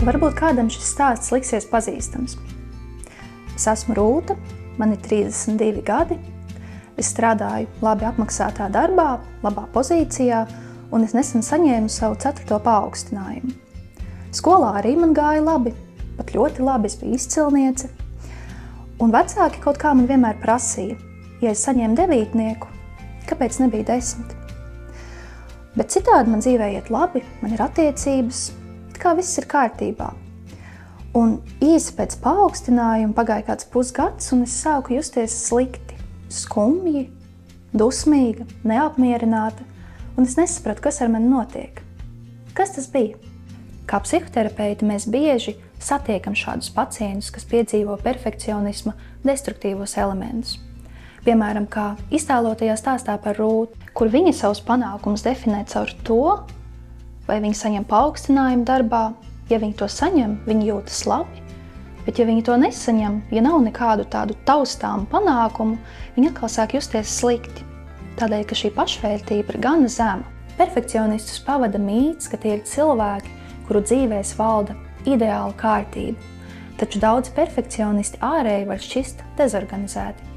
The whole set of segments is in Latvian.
Varbūt kādam šis stāsts liksies pazīstams. Es esmu Rūta, man ir 32 gadi, es strādāju labi apmaksātā darbā, labā pozīcijā, un es nesen saņēmu savu 4. paaugstinājumu. Skolā arī man gāja labi, pat ļoti labi, es biju izcilniece. Un vecāki kaut kā man vienmēr prasīja, ja es saņēmu 9, kāpēc nebija 10? Bet citādi man dzīvē iet labi, man ir attiecības, kā viss ir kārtībā. Un īsi pēc paaugstinājuma pagāja kāds pusgads, un es sāku justies slikti, skumji, dusmīga, neapmierināta, un es nesapratu, kas ar mani notiek. Kas tas bija? Kā psihoterapeiti mēs bieži satiekam šādus pacientus, kas piedzīvo perfekcionisma destruktīvos elementus. Piemēram, kā iztēlotajā stāstā par Rūtu, kur viņa savus panākumus definē caur to, vai viņi saņem paaugstinājumu darbā. Ja viņi to saņem, viņi jūtas labi, bet ja viņi to nesaņem, ja nav nekādu tādu taustāmu panākumu, viņi atkal sāk justies slikti. Tādēļ, ka šī pašvērtība ir gana zema. Perfekcionistus pavada mīts, ka tie ir cilvēki, kuru dzīvēs valda ideāla kārtība, taču daudzi perfekcionisti ārēji var šķist dezorganizēti.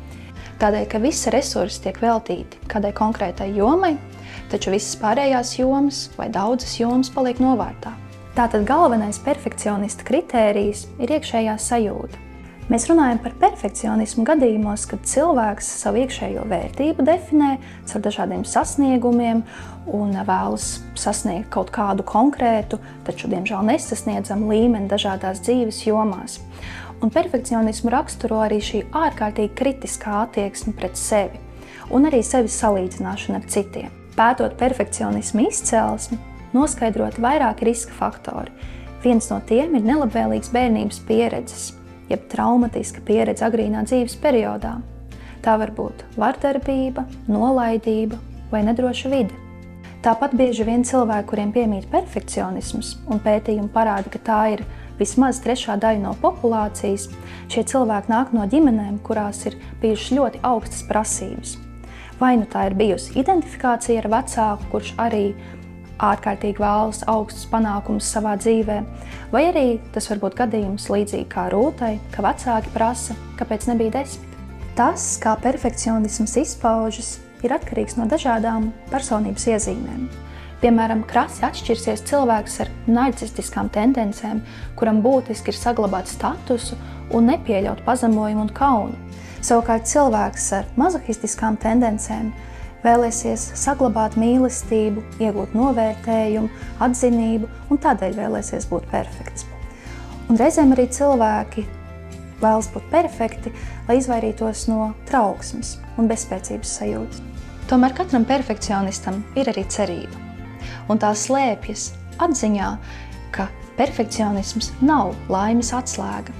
Tādēļ, ka visi resursi tiek veltīti kādai konkrētai jomai, taču visas pārējās jomas vai daudzas jomas paliek novārtā. Tātad galvenais perfekcionista kritērijs ir iekšējā sajūta. Mēs runājam par perfekcionismu gadījumos, kad cilvēks savu iekšējo vērtību definē caur dažādiem sasniegumiem un vēlas sasniegt kaut kādu konkrētu, taču diemžēl nesasniedzamu līmeni dažādās dzīves jomās. Un perfekcionismu raksturo arī šī ārkārtīgi kritiskā attieksme pret sevi un arī sevis salīdzināšana ar citiem. Pētot perfekcionismu izcelsmi, noskaidrot vairāki riska faktori. Viens no tiem ir nelabvēlīgas bērnības pieredzes, jeb traumatiska pieredze agrīnā dzīves periodā. Tā var būt vardarbība, nolaidība vai nedroša vide. Tāpat bieži vien cilvēki, kuriem piemīt perfekcionisms, un pētījumi parāda, ka tā ir vismaz 3. daļa no populācijas, šie cilvēki nāk no ģimenēm, kurās ir bijušas ļoti augstas prasības. Vai nu tā ir bijusi identifikācija ar vecāku, kurš arī ārkārtīgi vēlas augstus panākumus savā dzīvē, vai arī tas var būt gadījums līdzīgi kā Rūtai, ka vecāki prasa, kāpēc nebija 10. Tas, kā perfekcionisms izpaužas, ir atkarīgs no dažādām personības iezīmēm. Piemēram, krasi atšķirsies cilvēks ar narcistiskām tendencēm, kuram būtiski ir saglabāt statusu un nepieļaut pazemojumu un kaunu. Savukārt cilvēks ar mazohistiskām tendencēm vēlēsies saglabāt mīlestību, iegūt novērtējumu, atzinību un tādēļ vēlēsies būt perfekts. Un reizēm arī cilvēki vēlas būt perfekti, lai izvairītos no trauksmes un bezspēcības sajūtas. Tomēr katram perfekcionistam ir arī cerība. Un tā slēpjas atziņā, ka perfekcionisms nav laimes atslēga.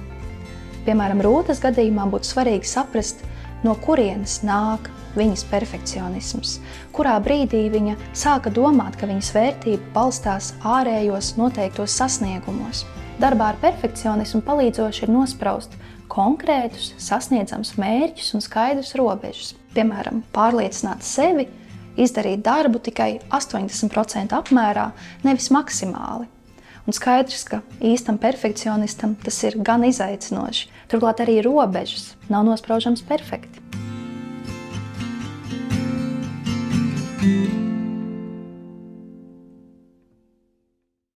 Piemēram, Rūtas gadījumā būtu svarīgi saprast, no kurienes nāk viņas perfekcionisms, kurā brīdī viņa sāka domāt, ka viņas vērtība balstās ārējos noteiktos sasniegumos. Darbā ar perfekcionismu palīdzoši ir nospraust konkrētus, sasniedzams mērķus un skaidrus robežas. Piemēram, pārliecināt sevi, izdarīt darbu tikai 80% apmērā, nevis maksimāli. Un skaidrs, ka īstam perfekcionistam tas ir gan izaicinoši. Turklāt arī robežas nav nospraužams perfekti.